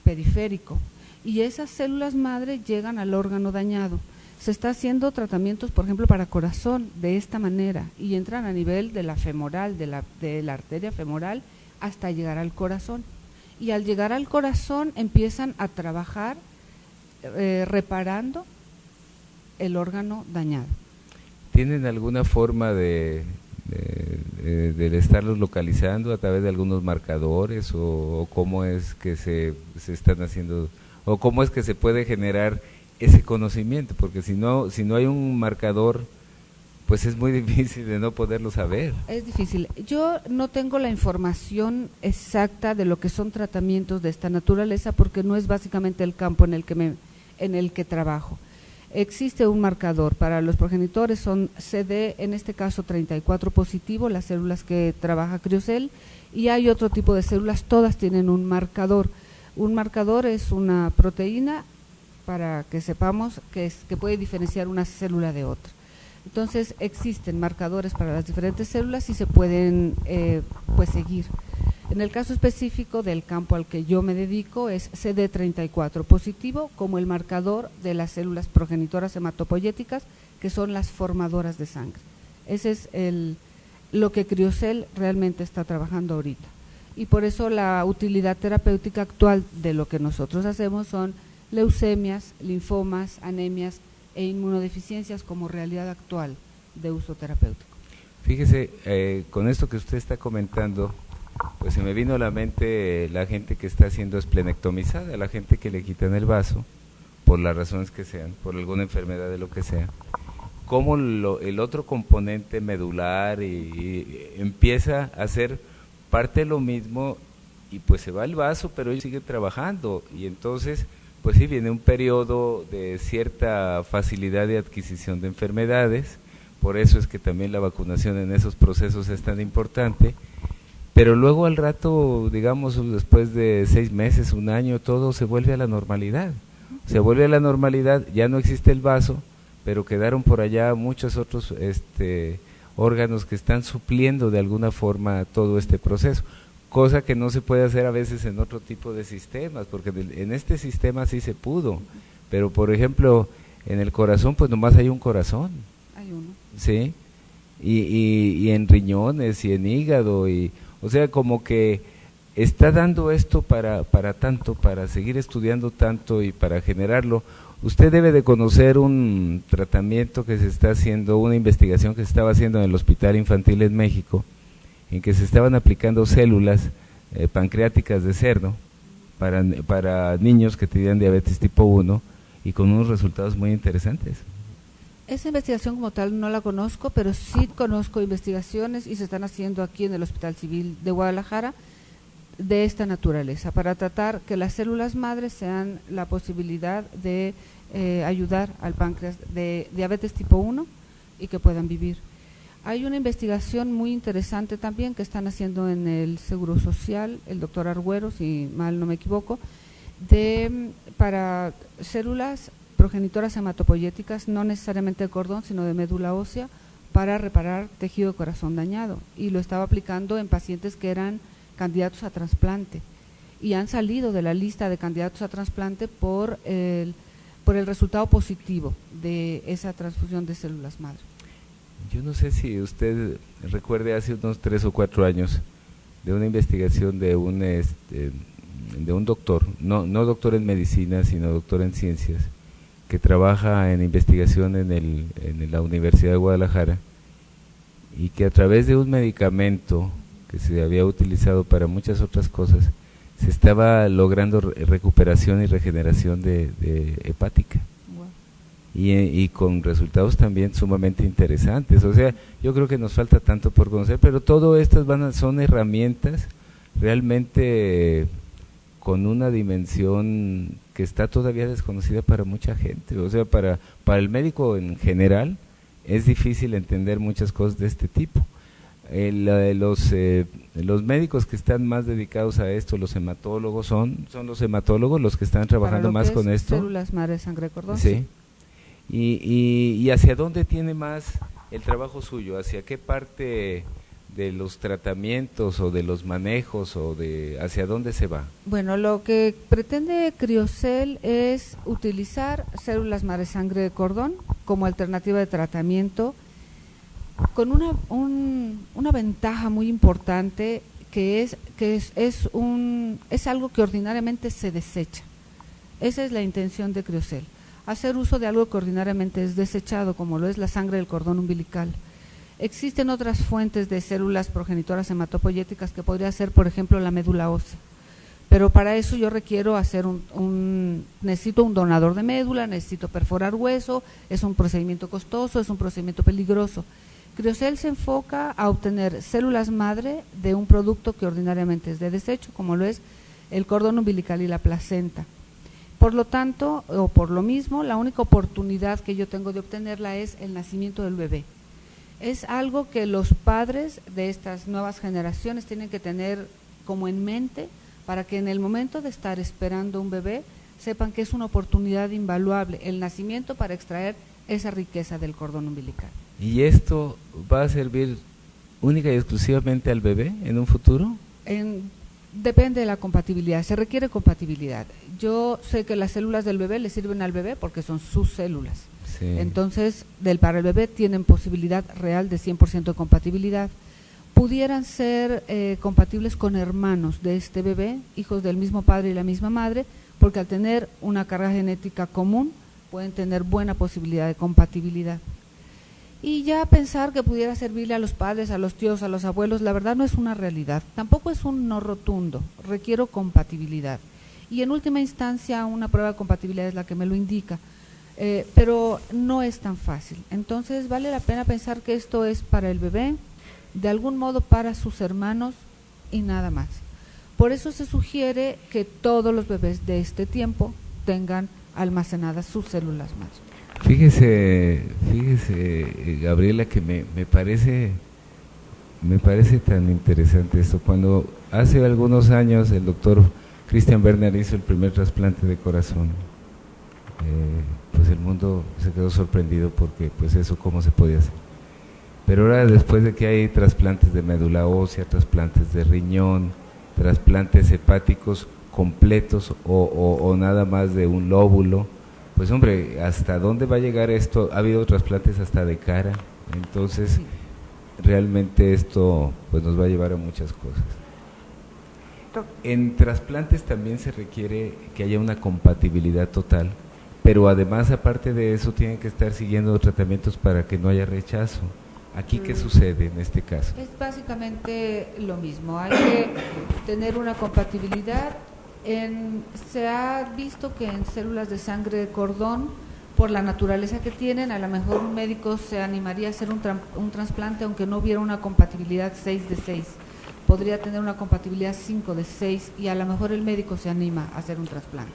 periférico, y esas células madre llegan al órgano dañado. Se está haciendo tratamientos, por ejemplo, para corazón de esta manera, y entran a nivel de la femoral, de la arteria femoral, hasta llegar al corazón. Y al llegar al corazón empiezan a trabajar reparando el órgano dañado. ¿Tienen alguna forma de del estarlos localizando a través de algunos marcadores o cómo es que se están haciendo o cómo es que se puede generar ese conocimiento, porque si no hay un marcador, pues es muy difícil de no poderlo saber. Es difícil. Yo no tengo la información exacta de lo que son tratamientos de esta naturaleza porque no es básicamente el campo en el que trabajo. Existe un marcador para los progenitores, son CD, en este caso 34 positivo, las células que trabaja Criocel, y hay otro tipo de células, todas tienen un marcador. Un marcador es una proteína, para que sepamos que puede diferenciar una célula de otra. Entonces existen marcadores para las diferentes células y se pueden seguir. En el caso específico del campo al que yo me dedico es CD34 positivo como el marcador de las células progenitoras hematopoyéticas, que son las formadoras de sangre. Ese es lo que Criocel realmente está trabajando ahorita. Y por eso la utilidad terapéutica actual de lo que nosotros hacemos son leucemias, linfomas, anemias e inmunodeficiencias como realidad actual de uso terapéutico. Fíjese, con esto que usted está comentando, pues se me vino a la mente la gente que está siendo esplenectomizada, la gente que le quitan el vaso, por las razones que sean, por alguna enfermedad de lo que sea, cómo el otro componente medular y empieza a ser parte de lo mismo y pues se va el vaso, pero ellos siguen trabajando y entonces pues sí viene un periodo de cierta facilidad de adquisición de enfermedades, por eso es que también la vacunación en esos procesos es tan importante, pero luego al rato, digamos después de 6 meses, 1 año, todo se vuelve a la normalidad, ya no existe el vaso, pero quedaron por allá muchos otros órganos que están supliendo de alguna forma todo este proceso, cosa que no se puede hacer a veces en otro tipo de sistemas, porque en este sistema sí se pudo, pero por ejemplo en el corazón pues nomás hay un corazón, hay uno, sí, y en riñones y en hígado, y o sea como que está dando esto para tanto, para seguir estudiando tanto y para generarlo. Usted debe de conocer un tratamiento que se está haciendo, una investigación que se estaba haciendo en el Hospital Infantil en México, en que se estaban aplicando células pancreáticas de cerdo para niños que tenían diabetes tipo 1 y con unos resultados muy interesantes. Esa investigación como tal no la conozco, pero sí conozco investigaciones y se están haciendo aquí en el Hospital Civil de Guadalajara de esta naturaleza, para tratar que las células madres sean la posibilidad de ayudar al páncreas de diabetes tipo 1 y que puedan vivir. Hay una investigación muy interesante también que están haciendo en el Seguro Social, el doctor Argüero, si mal no me equivoco, para células progenitoras hematopoyéticas, no necesariamente de cordón, sino de médula ósea, para reparar tejido de corazón dañado. Y lo estaba aplicando en pacientes que eran candidatos a trasplante y han salido de la lista de candidatos a trasplante por el resultado positivo de esa transfusión de células madre. Yo no sé si usted recuerde hace unos 3 o 4 años de una investigación de un doctor, no doctor en medicina, sino doctor en ciencias, que trabaja en investigación en la Universidad de Guadalajara y que a través de un medicamento que se había utilizado para muchas otras cosas, se estaba logrando recuperación y regeneración de hepática. Wow. Y con resultados también sumamente interesantes. O sea, yo creo que nos falta tanto por conocer, pero todo estas son herramientas realmente con una dimensión que está todavía desconocida para mucha gente. O sea, para el médico en general es difícil entender muchas cosas de este tipo. Los médicos que están más dedicados a esto, los hematólogos, son los hematólogos los que están trabajando más con esto. Células madre, sangre de cordón. Sí. Y hacia dónde tiene más el trabajo suyo, hacia qué parte de los tratamientos o de los manejos o hacia dónde se va. Bueno, lo que pretende Criocel es utilizar células madre sangre de cordón como alternativa de tratamiento, con una ventaja muy importante que es algo que ordinariamente se desecha. Esa es la intención de Criocel, hacer uso de algo que ordinariamente es desechado, como lo es la sangre del cordón umbilical. Existen otras fuentes de células progenitoras hematopoyéticas que podría ser, por ejemplo, la médula ósea. Pero para eso yo requiero hacer necesito un donador de médula, necesito perforar hueso, es un procedimiento costoso, es un procedimiento peligroso. Criocel se enfoca a obtener células madre de un producto que ordinariamente es de desecho, como lo es el cordón umbilical y la placenta. Por lo tanto, o por lo mismo, la única oportunidad que yo tengo de obtenerla es el nacimiento del bebé. Es algo que los padres de estas nuevas generaciones tienen que tener como en mente para que en el momento de estar esperando un bebé sepan que es una oportunidad invaluable el nacimiento para extraer esa riqueza del cordón umbilical. ¿Y esto va a servir única y exclusivamente al bebé en un futuro? Depende de la compatibilidad, se requiere compatibilidad. Yo sé que las células del bebé le sirven al bebé porque son sus células. Sí. Entonces, para el bebé tienen posibilidad real de 100% de compatibilidad. Pudieran ser compatibles con hermanos de este bebé, hijos del mismo padre y la misma madre, porque al tener una carga genética común pueden tener buena posibilidad de compatibilidad. Y ya pensar que pudiera servirle a los padres, a los tíos, a los abuelos, la verdad no es una realidad, tampoco es un no rotundo, requiero compatibilidad. Y en última instancia una prueba de compatibilidad es la que me lo indica, pero no es tan fácil. Entonces vale la pena pensar que esto es para el bebé, de algún modo para sus hermanos y nada más. Por eso se sugiere que todos los bebés de este tiempo tengan almacenadas sus células madre. Fíjese, Gabriela, que me parece tan interesante esto. Cuando hace algunos años el doctor Christian Werner hizo el primer trasplante de corazón, pues el mundo se quedó sorprendido porque pues eso cómo se podía hacer. Pero ahora, después de que hay trasplantes de médula ósea, trasplantes de riñón, trasplantes hepáticos completos o nada más de un lóbulo, pues hombre, ¿hasta dónde va a llegar esto? Ha habido trasplantes hasta de cara, entonces sí. Realmente esto pues nos va a llevar a muchas cosas. En trasplantes también se requiere que haya una compatibilidad total, pero además, aparte de eso, tienen que estar siguiendo tratamientos para que no haya rechazo. ¿Aquí qué sucede en este caso? Es básicamente lo mismo, hay que tener una compatibilidad. Se ha visto que en células de sangre de cordón, por la naturaleza que tienen, a lo mejor un médico se animaría a hacer un trasplante aunque no hubiera una compatibilidad 6 de 6. Podría tener una compatibilidad 5 de 6 y a lo mejor el médico se anima a hacer un trasplante.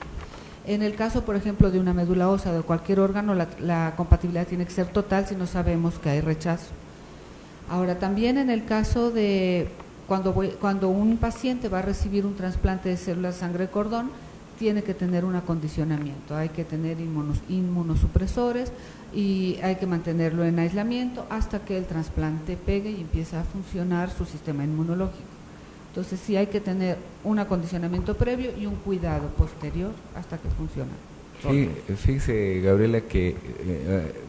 En el caso, por ejemplo, de una médula ósea o de cualquier órgano, la compatibilidad tiene que ser total si no sabemos que hay rechazo. Ahora, también en el caso de cuando un paciente va a recibir un trasplante de células de sangre de cordón, tiene que tener un acondicionamiento, hay que tener inmunosupresores y hay que mantenerlo en aislamiento hasta que el trasplante pegue y empiece a funcionar su sistema inmunológico. Entonces sí hay que tener un acondicionamiento previo y un cuidado posterior hasta que funcione. Sí, fíjese, Gabriela, que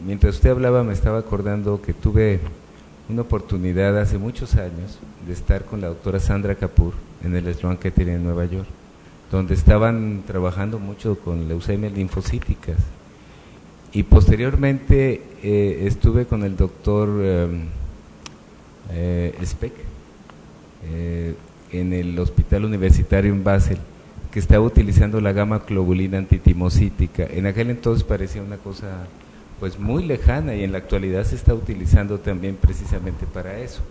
mientras usted hablaba me estaba acordando que tuve una oportunidad hace muchos años de estar con la doctora Sandra Kapoor en el Sloan Kettering en Nueva York, donde estaban trabajando mucho con leucemias linfocíticas. Y posteriormente estuve con el doctor Speck en el hospital universitario en Basel, que estaba utilizando la gamma globulina antitimocítica. En aquel entonces parecía una cosa pues muy lejana y en la actualidad se está utilizando también precisamente para eso.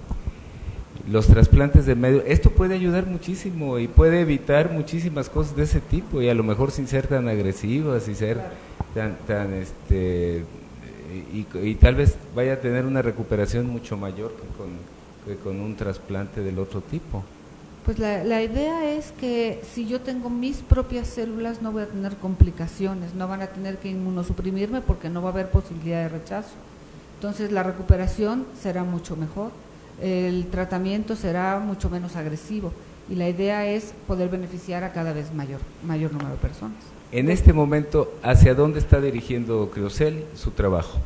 Los trasplantes de médula, esto puede ayudar muchísimo y puede evitar muchísimas cosas de ese tipo y a lo mejor sin ser tan agresivas y ser y tal vez vaya a tener una recuperación mucho mayor que con un trasplante del otro tipo. Pues la idea es que si yo tengo mis propias células no voy a tener complicaciones, no van a tener que inmunosuprimirme porque no va a haber posibilidad de rechazo. Entonces la recuperación será mucho mejor, el tratamiento será mucho menos agresivo y la idea es poder beneficiar a cada vez mayor número de personas. En este momento, ¿hacia dónde está dirigiendo Criocel su trabajo?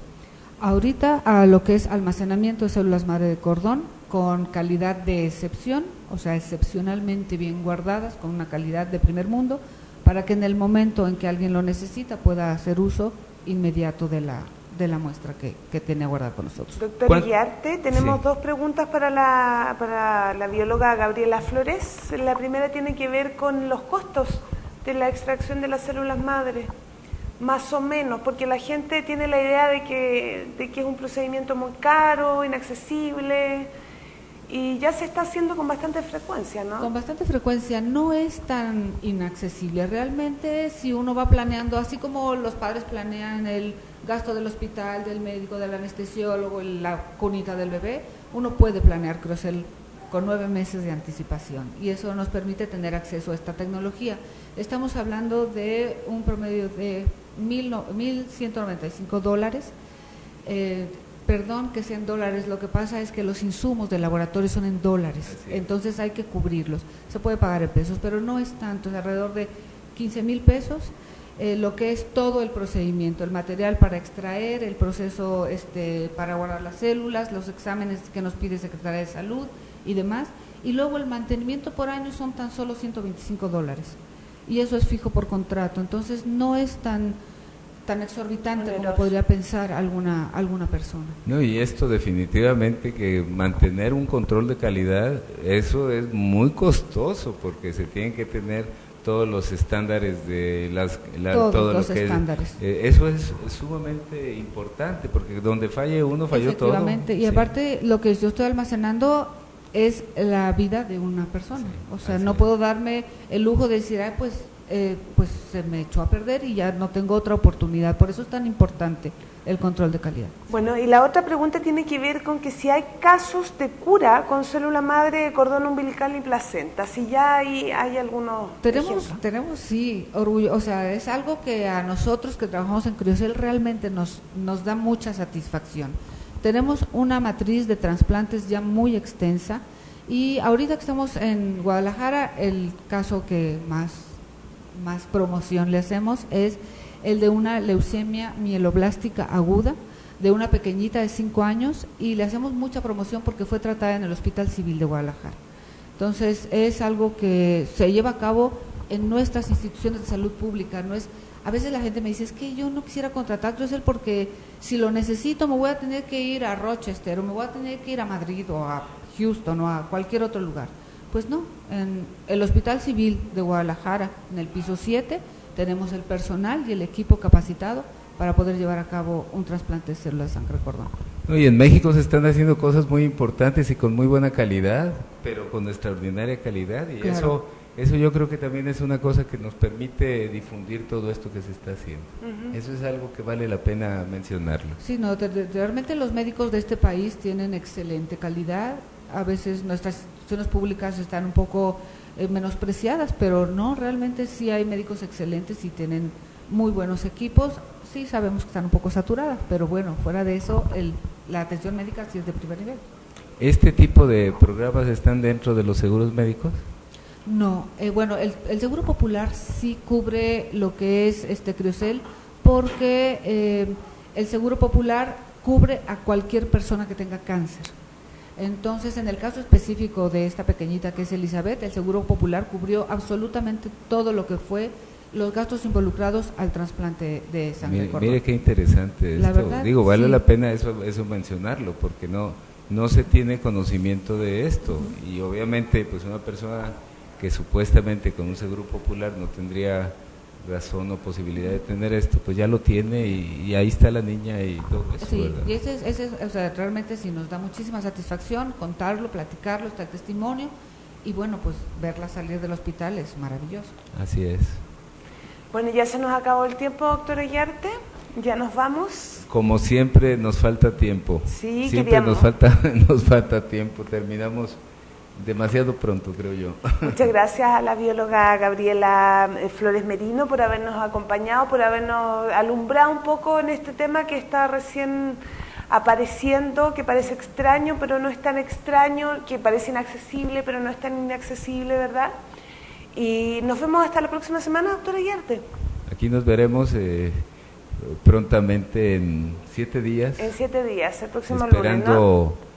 Ahorita a lo que es almacenamiento de células madre de cordón con calidad de excepción, o sea, excepcionalmente bien guardadas, con una calidad de primer mundo, para que en el momento en que alguien lo necesita pueda hacer uso inmediato de de la muestra que tiene guardada con nosotros. Doctora Guiarte, tenemos dos preguntas para la bióloga Gabriela Flores. La primera tiene que ver con los costos de la extracción de las células madre, más o menos, porque la gente tiene la idea de que es un procedimiento muy caro, inaccesible, y ya se está haciendo con bastante frecuencia, ¿no? Con bastante frecuencia, no es tan inaccesible. Realmente, si uno va planeando, así como los padres planean el gasto del hospital, del médico, del anestesiólogo, la cunita del bebé, uno puede planear Criosel con 9 meses de anticipación, y eso nos permite tener acceso a esta tecnología. Estamos hablando de un promedio de $1,195. Perdón que sean dólares, lo que pasa es que los insumos del laboratorio son en dólares, entonces hay que cubrirlos. Se puede pagar en pesos, pero no es tanto, es alrededor de 15,000 pesos, lo que es todo el procedimiento, el material para extraer, el proceso para guardar las células, los exámenes que nos pide Secretaría de Salud y demás, y luego el mantenimiento por año son tan solo $125, y eso es fijo por contrato, entonces no es tan exorbitante como podría pensar alguna persona. No, y esto definitivamente, que mantener un control de calidad, eso es muy costoso, porque se tienen que tener todos los estándares de todos los estándares. Eso es sumamente importante, porque donde falle uno, falló todo. Efectivamente, y aparte lo que yo estoy almacenando es la vida de una persona, o sea, no puedo darme el lujo de decir, pues se me echó a perder y ya no tengo otra oportunidad. Por eso es tan importante el control de calidad. Bueno, y la otra pregunta tiene que ver con que si hay casos de cura con célula madre de cordón umbilical y placenta, si ya hay algunos ejemplos. Tenemos sí, orgullo, o sea, es algo que a nosotros que trabajamos en Criosel realmente nos da mucha satisfacción. Tenemos una matriz de trasplantes ya muy extensa, y ahorita que estamos en Guadalajara, el caso que más promoción le hacemos es el de una leucemia mieloblástica aguda de una pequeñita de 5 años, y le hacemos mucha promoción porque fue tratada en el Hospital Civil de Guadalajara. Entonces es algo que se lleva a cabo en nuestras instituciones de salud pública. No es, a veces la gente me dice, es que yo no quisiera contratar Criosel porque si lo necesito me voy a tener que ir a Rochester, o me voy a tener que ir a Madrid o a Houston o a cualquier otro lugar. Pues no, en el Hospital Civil de Guadalajara, en el piso 7, tenemos el personal y el equipo capacitado para poder llevar a cabo un trasplante de células de sangre de cordón. No, y en México se están haciendo cosas muy importantes y con muy buena calidad, pero con extraordinaria calidad, y claro, eso yo creo que también es una cosa que nos permite difundir todo esto que se está haciendo. Eso es algo que vale la pena mencionarlo. Sí, no, realmente los médicos de este país tienen excelente calidad. A veces nuestras instituciones públicas están un poco menospreciadas, pero no, realmente sí hay médicos excelentes y tienen muy buenos equipos. Sí sabemos que están un poco saturadas, pero bueno, fuera de eso, la atención médica sí es de primer nivel. ¿Este tipo de programas están dentro de los seguros médicos? No, bueno, el Seguro Popular sí cubre lo que es Criosel, porque el Seguro Popular cubre a cualquier persona que tenga cáncer. Entonces, en el caso específico de esta pequeñita que es Elizabeth, el Seguro Popular cubrió absolutamente todo lo que fue los gastos involucrados al trasplante de sangre de cordón. Mire qué interesante esto. La verdad, digo, vale la pena eso mencionarlo, porque no se tiene conocimiento de esto, y obviamente pues una persona que supuestamente con un Seguro Popular no tendría razón o posibilidad de tener esto, pues ya lo tiene, y ahí está la niña y todo eso. Sí, ¿verdad? Y ese o sea, realmente sí nos da muchísima satisfacción contarlo, platicarlo, está el testimonio, y bueno, pues verla salir del hospital es maravilloso. Así es. Bueno, ya se nos acabó el tiempo, doctora Guiarte, ya nos vamos. Como siempre nos falta tiempo. Sí, siempre nos falta tiempo, terminamos demasiado pronto, creo yo. Muchas gracias a la bióloga Gabriela Flores Merino por habernos acompañado, por habernos alumbrado un poco en este tema que está recién apareciendo, que parece extraño, pero no es tan extraño, que parece inaccesible, pero no es tan inaccesible, ¿verdad? Y nos vemos hasta la próxima semana, doctora Guiarte. Aquí nos veremos prontamente en 7 días. En 7 días, el próximo esperando lunes, ¿no?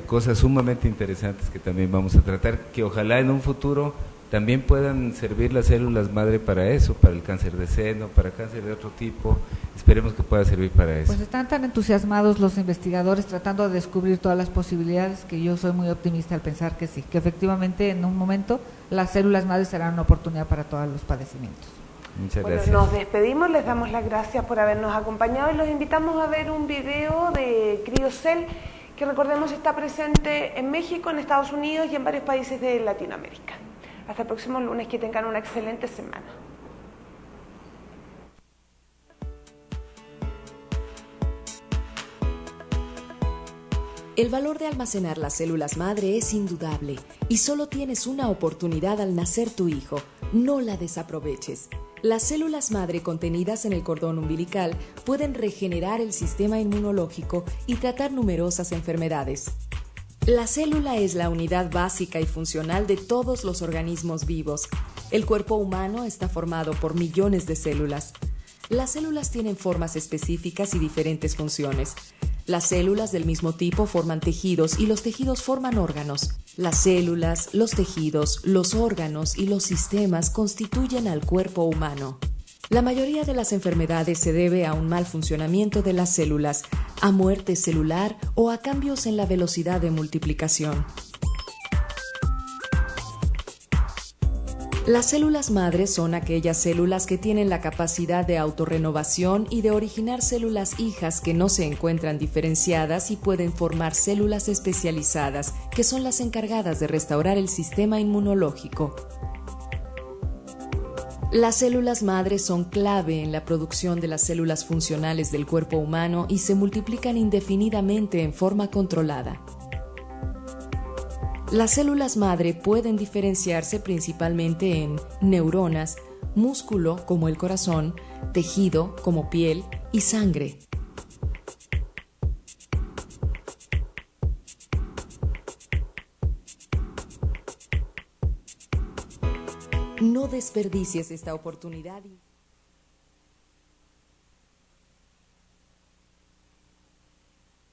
Cosas sumamente interesantes que también vamos a tratar, que ojalá en un futuro también puedan servir las células madre para eso, para el cáncer de seno, para cáncer de otro tipo. Esperemos que pueda servir para eso. Pues están tan entusiasmados los investigadores tratando de descubrir todas las posibilidades que yo soy muy optimista al pensar que sí, que efectivamente en un momento las células madre serán una oportunidad para todos los padecimientos. Muchas Bueno, gracias. nos despedimos, les damos las gracias por habernos acompañado y los invitamos a ver un video de Criocel que, recordemos, está presente en México, en Estados Unidos y en varios países de Latinoamérica. Hasta el próximo lunes, que tengan una excelente semana. El valor de almacenar las células madre es indudable y solo tienes una oportunidad al nacer tu hijo. No la desaproveches. Las células madre contenidas en el cordón umbilical pueden regenerar el sistema inmunológico y tratar numerosas enfermedades. La célula es la unidad básica y funcional de todos los organismos vivos. El cuerpo humano está formado por millones de células. Las células tienen formas específicas y diferentes funciones. Las células del mismo tipo forman tejidos y los tejidos forman órganos. Las células, los tejidos, los órganos y los sistemas constituyen al cuerpo humano. La mayoría de las enfermedades se debe a un mal funcionamiento de las células, a muerte celular o a cambios en la velocidad de multiplicación. Las células madres son aquellas células que tienen la capacidad de autorrenovación y de originar células hijas que no se encuentran diferenciadas y pueden formar células especializadas, que son las encargadas de restaurar el sistema inmunológico. Las células madres son clave en la producción de las células funcionales del cuerpo humano y se multiplican indefinidamente en forma controlada. Las células madre pueden diferenciarse principalmente en neuronas, músculo como el corazón, tejido como piel y sangre. No desperdicies esta oportunidad.